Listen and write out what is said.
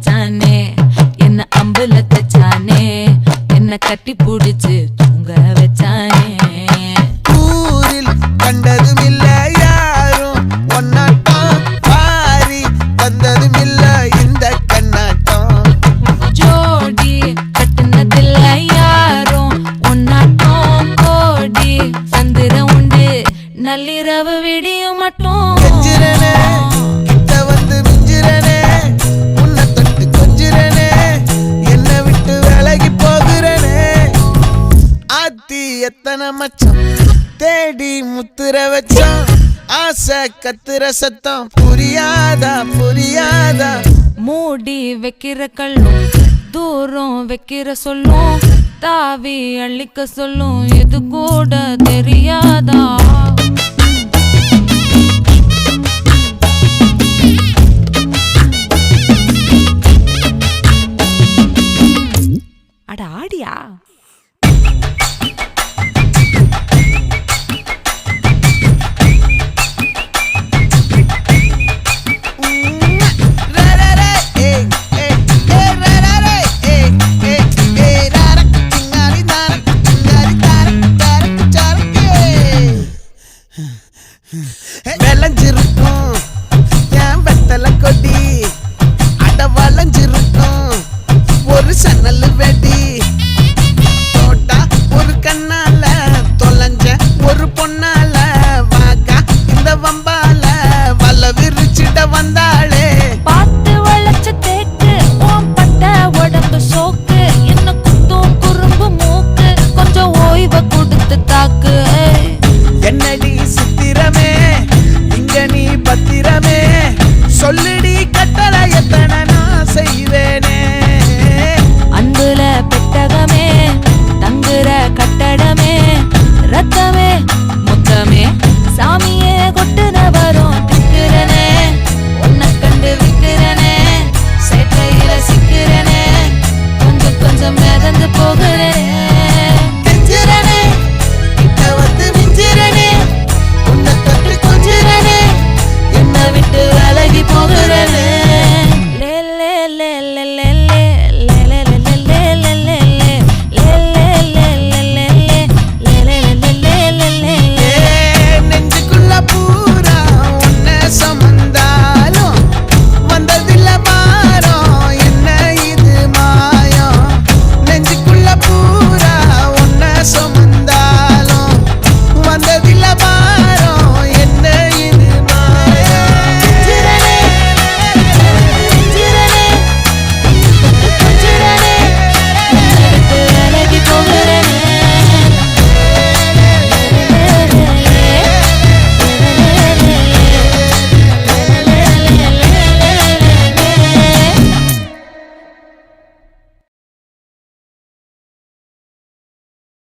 வச்சானே என்ன அம்புல தச்சானே என்ன கட்டி புடிச்சு தூங்க வச்சானே ஊரில் கண்டதும் இல்ல யாரும் ஒன்னாட்டம் பாரி வந்ததும் இல்ல இந்த கண்ணாட்டம் ஜோடி கட்டுனதில்ல யாரும் ஒன்னாட்டம் கோடி சந்திர உண்டு நள்ளிரவு விடியும் மட்டும் கெஞ்சிரனே கிட்ட வந்து மிஞ்சிரனே உன்னை தொட்டு கொஞ்சிரனே என்னை விட்டு விலகி போகிறனே ஆத்தி எத்தனை மச்சம் தேடி முத்துற வச்சோம் ஆசை கத்துற சத்தம் புரியாதா புரியாதா மூடி வைக்கிற கல்லும் தூரம் வைக்கிற சொல்லும் தாவி அள்ளிக்க சொல்லும் இது கூட தெரியாதா அட ஆடியா விளைஞ்சிருக்கும் என் வெத்தலை கொடி அட வளைஞ்சிருக்கும் ஒரு சன்னல் வெடி தோட்டா ஒரு கண்ணால தொலைஞ்ச ஒரு பொண்ணால வாக்கா இந்த வம்பால வல விரிச்சிட வந்தாளே பார்த்து வளைச்ச தேக்கு ஓம் பட்ட உடம்பு சோக்கு என்ன குத்தும் குறும்பு மூக்கு கொஞ்சம் ஓய்வை கொடுத்து தாக்கு என்னடி சித்திரமே இங்க நீ பத்திரமே சொல்லிடி கட்டளை எத்தனை நான் செய்வேனே அன்புல பெட்டகமே தங்குற கட்டடமே ரத்தமே முத்தமே சாமியே கொட்டுன வரும் திக்கிறனே உன்னை கண்டு விக்கிறனே சேட்டையில சிக்கிறனே கொஞ்சம் கொஞ்சம் மிதந்து போகிற